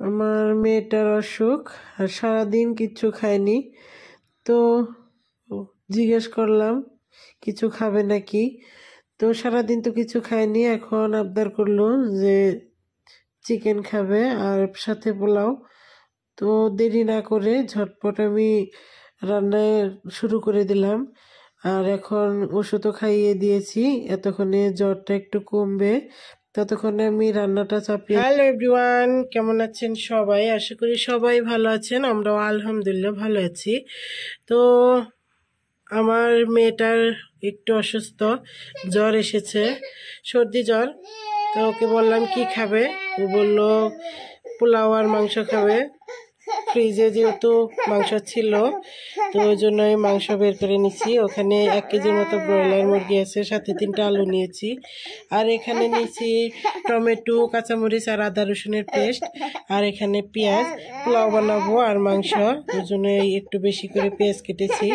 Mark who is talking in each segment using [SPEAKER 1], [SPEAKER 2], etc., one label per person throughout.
[SPEAKER 1] আমার মেয়েটার অসুখ আর সারাদিন কিচ্ছু খায়নি। তো জিজ্ঞেস করলাম কিছু খাবে নাকি। তো সারাদিন তো কিছু খায়নি, এখন আবদার করলো যে চিকেন খাবে আর সাথে পোলাও। তো দেরি না করে ঝটপট আমি রান্নায় শুরু করে দিলাম। আর এখন ওষুধও খাইয়ে দিয়েছি, এতক্ষণে জ্বরটা একটু কমবে, ততক্ষণে আমি রান্নাটা চাপিয়ে। হ্যালো এভরিওয়ান, কেমন আছেন সবাই? আশা করি সবাই ভালো আছেন, আমরাও আলহামদুলিল্লাহ ভালো আছি। তো আমার মেয়েটার একটু অসুস্থ, জ্বর এসেছে, সর্দি জ্বর। তো ওকে বললাম কি খাবে, ও বললো পোলাও আর মাংস খাবে। ফ্রিজে যেহেতু মাংস ছিল, তো ওই জন্য আমি মাংস বের করে নিচ্ছি। ওখানে 1 কেজির মতো ব্রয়লার মুরগি আছে, সাথে 3টা আলু নিয়েছি। আর এখানে নিয়েছি টমেটো, কাঁচামরিচ আর আদা রসুনের পেস্ট। আর এখানে পেঁয়াজ, পোলাও বানাবো আর মাংস, ওই জন্য একটু বেশি করে পেঁয়াজ কেটেছি।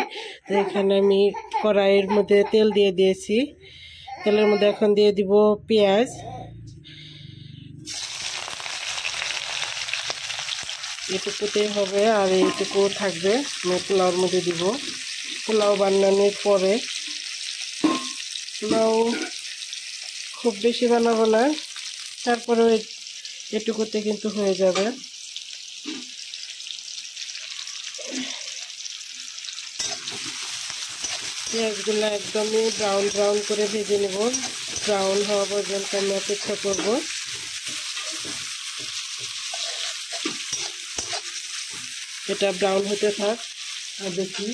[SPEAKER 1] তো এখানে আমি কড়াইয়ের মধ্যে তেল দিয়ে দিয়েছি। তেলের মধ্যে এখন দিয়ে দিব পেঁয়াজ। এটুকুতে হবে আর এইটুকু থাকবে, আমি পোলাওর মধ্যে দিব। পোলাও বানানোর পরে, পোলাও খুব বেশি বানাবো না, তারপরে এটুকুতে কিন্তু হয়ে যাবে। পেঁয়াজগুলো একদমই ব্রাউন ব্রাউন করে ভেজে নেব, ব্রাউন হওয়া পর্যন্ত আমি অপেক্ষা করব। এটা ব্রাউন হতে থাক। আর দেখি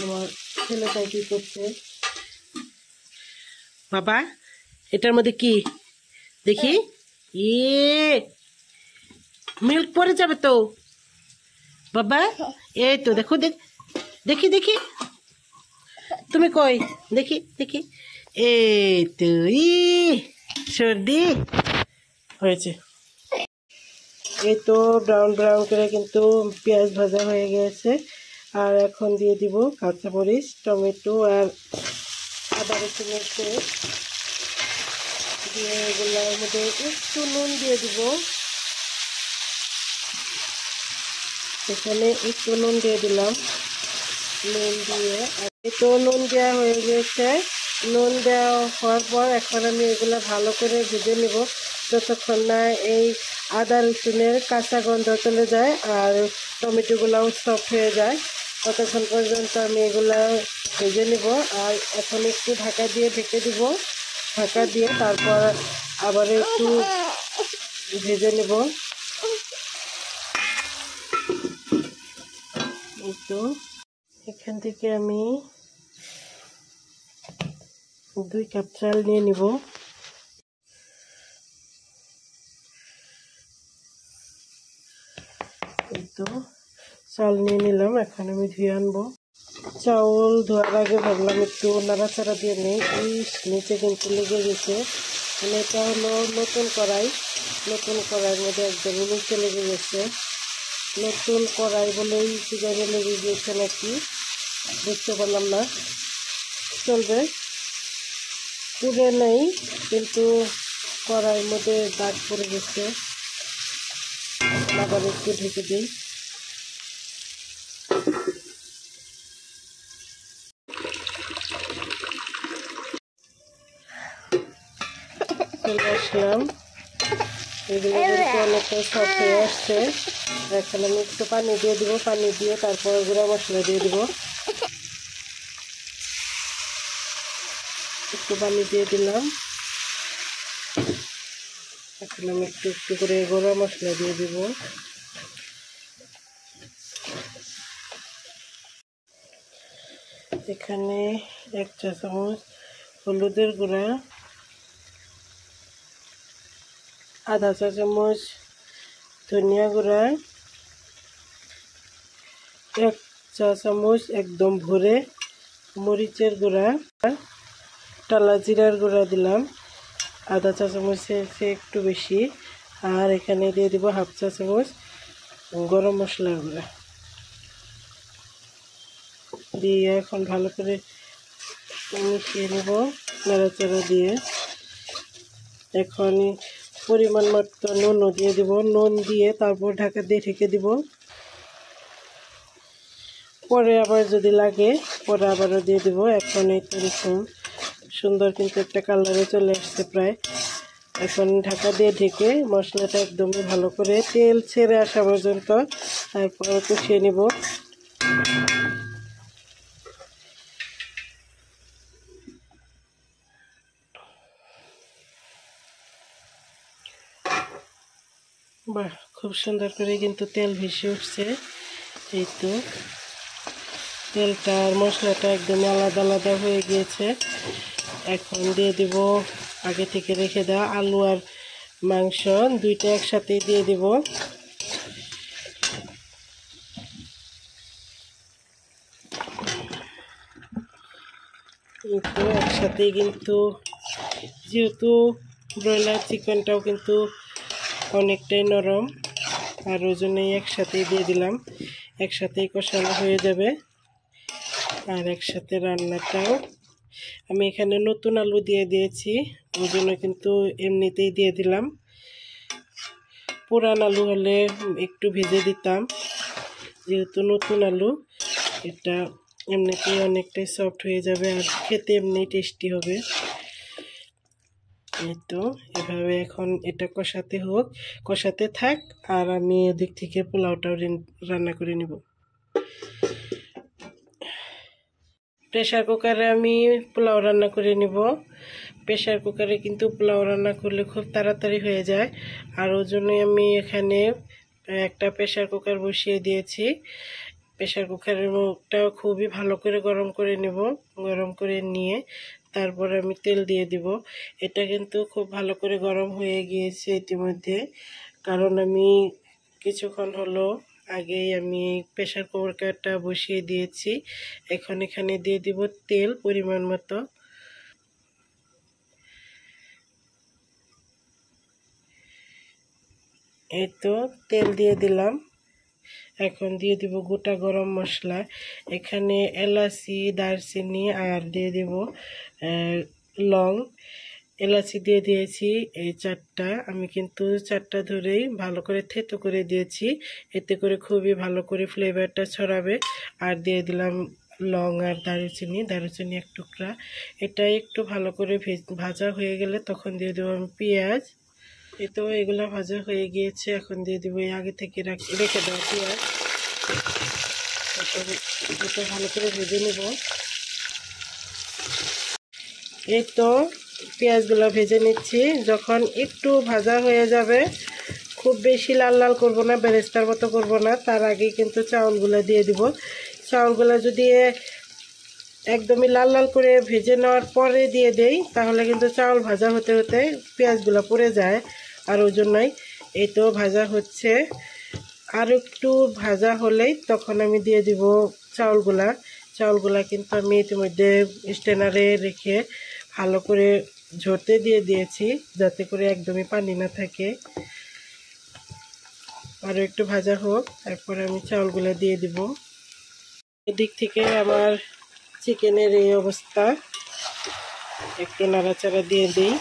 [SPEAKER 1] আমার ছেলেটা কি করছে। বাবা, এটার মধ্যে কি দেখি? মিল্ক পড়ে যাবে তো বাবা। এই তো দেখো, দেখি দেখি, তুমি কই দেখি দেখি। এই তো সর্দি হয়েছে। এই তো ব্রাউন ব্রাউন করে কিন্তু পেঁয়াজ ভাজা হয়ে গেছে। আর এখন দিয়ে দিব কাঁচামরিচ, টমেটো আর আদা রসুনের পেস্ট দিয়ে এগুলোর মধ্যে একটু নুন দিয়ে দিব। এখানে একটু নুন দিয়ে দিলাম। নুন দিয়ে একটু নুন দেওয়া হয়ে গেছে। নুন দেওয়া হওয়ার পর এখন আমি এগুলো ভালো করে ভেজে নেব, যতক্ষণ না এই আদা রসুনের কাঁচা গন্ধ চলে যায় আর টমেটোগুলোও সফট হয়ে যায়, ততক্ষণ পর্যন্ত আমি এগুলো ভেজে নেব। আর এখন একটু ঢাকা দিয়ে ঢেকে দিব। ঢাকা দিয়ে তারপর আবার একটু ভেজে নেব। একটু এখান থেকে আমি 2 কাপ চাল নিয়ে নিব। এই তো চাল নিয়ে নিলাম, এখন আমি ধুয়ে আনবো। চাউল ধোয়ার আগে ভাবলাম একটু নাড়াচাড়া দিয়ে নেই, নিচে কিন্তু লেগে গেছে। মানে এটা হলো নতুন কড়াই, নতুন কড়াইয়ের মধ্যে একদমই নিচে লেগে গেছে। নতুন কড়াই বলেই জায়গায় লেগে গিয়েছে নাকি বুঝতে পারলাম না। চলবে, পুড়ে নেই কিন্তু কড়াইয়ের মধ্যে দাগ পড়ে গেছে। আবার একটু ঢেকে দিই। চলে আসলাম, এগুলো কিন্তু অনেকটা সফট হয়ে আসছে। এখন আমি একটু পানি দিয়ে দিব, পানি দিয়ে তারপর গুঁড়া মশলা দিয়ে দিব। একটু পানি দিয়ে দিলাম, এখন আমি একটু একটু করে গুঁড়া মশলা দিয়ে দিব। এখানে 1 চা চামচ হলুদের গুঁড়া, আধা চা চামচ ধনিয়া গুঁড়া, 1 চা চামচ একদম ভরে মরিচের গুঁড়া, টালা জিরার গুঁড়া দিলাম আধা চা চামচের চেয়ে একটু বেশি। আর এখানে দিয়ে দিব 1/2 চা চামচ গরম মশলার গুঁড়া দিয়ে এখন ভালো করে মিশিয়ে নেব নাড়াচাড়া দিয়ে। এখন পরিমাণ মতো নুনও দিয়ে দিব। নুন দিয়ে তারপর ঢাকা দিয়ে ঢেকে দিব। পরে আবার যদি লাগে পরে আবারও দিয়ে দিব। এখন এই তো এরকম সুন্দর কিন্তু একটা কালারে চলে আসছে প্রায়। এখন ঢাকা দিয়ে ঢেকে মশলাটা একদমই ভালো করে তেল ছেড়ে আসা পর্যন্ত তারপর কষিয়ে নিব। বাহ, খুব সুন্দর করে কিন্তু তেল ভেসে উঠছে। এই তো তেলটা আর মশলাটা একদমই আলাদা আলাদা হয়ে গিয়েছে। এখন দিয়ে দিব আগে থেকে রেখে দেওয়া আলু আর মাংস, দুইটা একসাথে দিয়ে দিব। এই তো একসাথেই কিন্তু, যেহেতু ব্রয়লার চিকেনটাও কিন্তু অনেকটাই নরম, আর ওই জন্যই একসাথেই দিয়ে দিলাম। একসাথেই কষানো হয়ে যাবে আর একসাথে রান্নাটাও। আমি এখানে নতুন আলু দিয়ে দিয়েছি, ওই জন্য কিন্তু এমনিতেই দিয়ে দিলাম। পুরান আলু হলে একটু ভেজে দিতাম, যেহেতু নতুন আলু এটা এমনিতেই অনেকটাই সফট হয়ে যাবে আর খেতে এমনি টেস্টি হবে। এই তো এভাবে এখন এটা কষাতে থাক, আর আমি এদিক থেকে পোলাওটাও রান্না করে নিব। প্রেশার কুকারে আমি পোলাও রান্না করে নিব। প্রেশার কুকারে কিন্তু পোলাও রান্না করলে খুব তাড়াতাড়ি হয়ে যায়, আর ওই জন্যই আমি এখানে একটা প্রেশার কুকার বসিয়ে দিয়েছি। প্রেশার কুকারের মুখটা খুবই ভালো করে গরম করে নেব। গরম করে নিয়ে তারপর আমি তেল দিয়ে দিব। এটা কিন্তু খুব ভালো করে গরম হয়ে গিয়েছে ইতিমধ্যে, কারণ আমি কিছুক্ষণ হলো আগেই আমি প্রেশার কুকারটা বসিয়ে দিয়েছি। এখন এখানে দিয়ে দিব তেল পরিমাণ মতো। এই তো তেল দিয়ে দিলাম। এখন দিয়ে দিব গোটা গরম মশলা। এখানে এলাচি, দারচিনি আর দিয়ে দিব লং। এলাচি দিয়ে দিয়েছি এই 4টা, আমি কিন্তু 4টা ধরেই ভালো করে থেতো করে দিয়েছি, এতে করে খুবই ভালো করে ফ্লেভারটা ছড়াবে। আর দিয়ে দিলাম লং আর দারুচিনি 1 টুকরা। এটা একটু ভালো করে ভাজা হয়ে গেলে তখন দিয়ে দেবো আমি পেঁয়াজ। এই তো এগুলো ভাজা হয়ে গিয়েছে, এখন দিয়ে দেবো এই আগে থেকে রেখে দেওয়া পেঁয়াজ। এটা ভালো করে ভেজে নেব। এই তো পেঁয়াজগুলো ভেজে নিচ্ছি। যখন একটু ভাজা হয়ে যাবে, খুব বেশি লাল লাল করব না, বেরেস্তার মতো করব না, তার আগেই কিন্তু চাউলগুলো দিয়ে দিব। চাউলগুলো যদি একদমই লাল লাল করে ভেজে নেওয়ার পরে দিয়ে দেই, তাহলে কিন্তু চাউল ভাজা হতে হতে পেঁয়াজগুলো পুড়ে যায়, আর ওই জন্যই। এই তো ভাজা হচ্ছে, আর একটু ভাজা হলেই তখন আমি দিয়ে দিব চাউলগুলা কিন্তু আমি ইতিমধ্যে স্ট্রেনারে রেখে ভালো করে ঝরতে দিয়ে দিয়েছি, যাতে করে একদমই পানি না থাকে। আরও একটু ভাজা হোক, তারপরে আমি চাউলগুলা দিয়ে দিব। এদিক থেকে আমার চিকেনের এই অবস্থা, একটু নাড়াচাড়া দিয়ে দিই।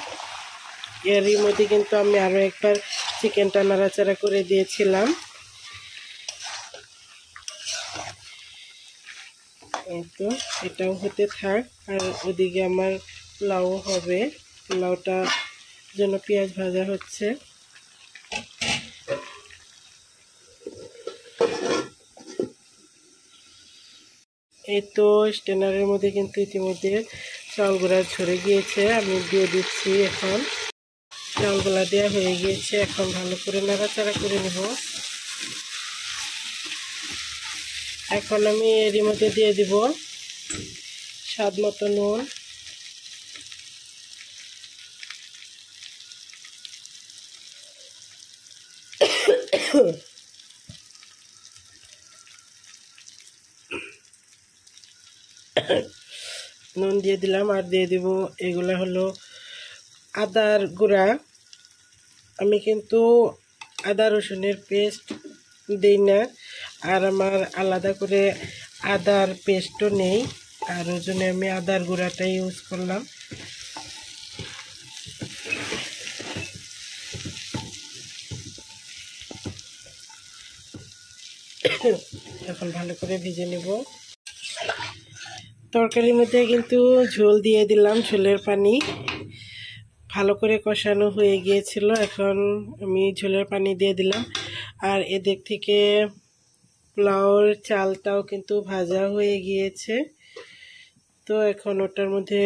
[SPEAKER 1] এরই মধ্যে কিন্তু আমি আরও একবার চিকেনটা নাড়াচাড়া করে দিয়েছিলাম। এই তো এটাও হতে থাক, আর ওদিকে আমার পোলাও হবে। পোলাওটা জন্য পেঁয়াজ ভাজা হচ্ছে। এই তো স্ট্যান্ডারের মধ্যে কিন্তু ইতিমধ্যে চাউলগুলা ঝরে গিয়েছে, আমি দিয়ে দিচ্ছি। এখন চাউলগুলা দেওয়া হয়ে গিয়েছে, এখন ভালো করে নাড়াচাড়া করে নেব। এখন আমি এরই মধ্যে দিয়ে দিব স্বাদ মতো নুন। নুন দিয়ে দিলাম, আর দিয়ে দিব এগুলা হলো আদার গুঁড়া। আমি কিন্তু আদা রসুনের পেস্ট দিই না, আর আমার আলাদা করে আদার পেস্টও নেই, আর ওই জন্য আমি আদার গুঁড়াটাই ইউজ করলাম। এখন ভালো করে ভেজে নেব। তরকারির মধ্যে কিন্তু ঝোল দিয়ে দিলাম, ঝোলের পানি ভালো করে কষানো হয়ে গিয়েছিল। এখন আমি ঝোলের পানি দিয়ে দিলাম। আর এদিক থেকে পোলাওর চালটাও কিন্তু ভাজা হয়ে গিয়েছে। তো এখন ওটার মধ্যে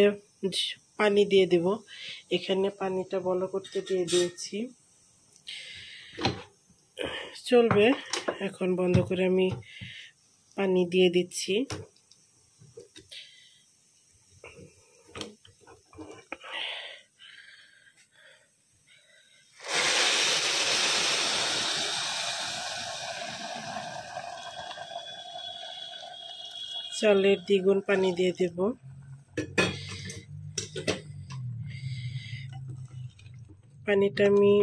[SPEAKER 1] পানি দিয়ে দেব। এখানে পানিটা বন্ধ করতে দিয়ে দিয়েছি, চলবে। এখন বন্ধ করে আমি পানি দিয়ে দিচ্ছি। চালের দ্বিগুণ পানি দিয়ে দেব। পানিটা আমি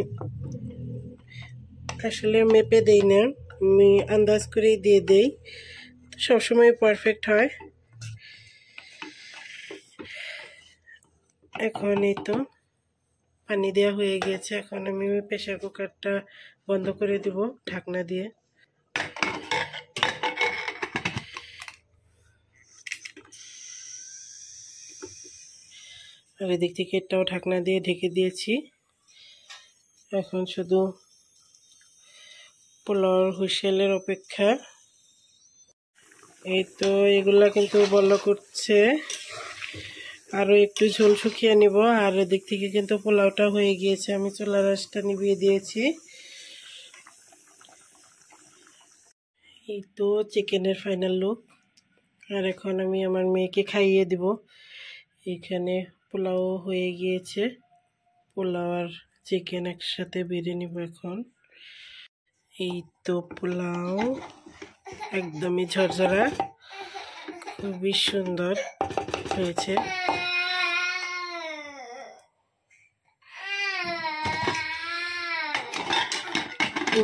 [SPEAKER 1] আসলে মেপে দেই না, আমি আন্দাজ করেই দিয়ে দেই, সবসময় পারফেক্ট হয়। এখন এই তো পানি দেওয়া হয়ে গিয়েছে। এখন আমি প্রেসার কুকারটা বন্ধ করে দেব ঢাকনা দিয়ে। আর এদিক থেকে এটাও ঢাকনা দিয়ে ঢেকে দিয়েছি। এখন শুধু পোলাওর হুইসেলের অপেক্ষা। এই তো এগুলা কিন্তু বলক করছে, আরও একটু ঝোল শুকিয়ে নিব। আর এদিক থেকে কিন্তু পোলাওটা হয়ে গিয়েছে, আমি চুলার আঁচটা নিভিয়ে দিয়েছি। এই তো চিকেনের ফাইনাল লুক। আর এখন আমি আমার মেয়েকে খাইয়ে দিব। এখানে পোলাও হয়ে গিয়েছে, পোলাও আর চিকেন একসাথে বেড়ে নিব এখন। এই তো পোলাও একদমই ঝরঝরা, খুবই সুন্দর হয়েছে।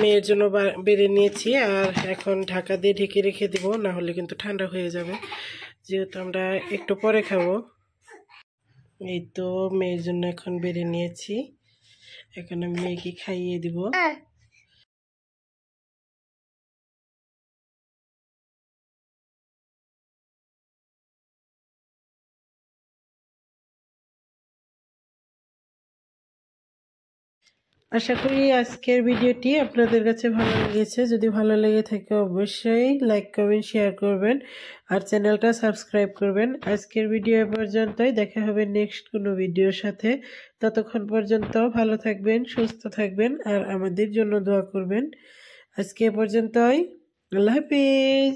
[SPEAKER 1] মেয়ের জন্য বেড়ে নিয়েছি। আর এখন ঢাকা দিয়ে ঢেকে রেখে দিব, না হলে কিন্তু ঠান্ডা হয়ে যাবে, যেহেতু আমরা একটু পরে খাবো। এই তো মেয়ের জন্য এখন বেড়ে নিয়েছি, এখন আমি মেয়েকে খাইয়ে দিব। আশা করি আজকের ভিডিওটি আপনাদের কাছে ভালো লেগেছে। যদি ভালো লেগে থাকে অবশ্যই লাইক করবেন, শেয়ার করবেন আর চ্যানেলটা সাবস্ক্রাইব করবেন। আজকের ভিডিও এ পর্যন্তই, দেখা হবে নেক্সট কোনো ভিডিওর সাথে। ততক্ষণ পর্যন্ত ভালো থাকবেন, সুস্থ থাকবেন আর আমাদের জন্য দোয়া করবেন। আজকে এ পর্যন্তই, আল্লাহ হাফিজ।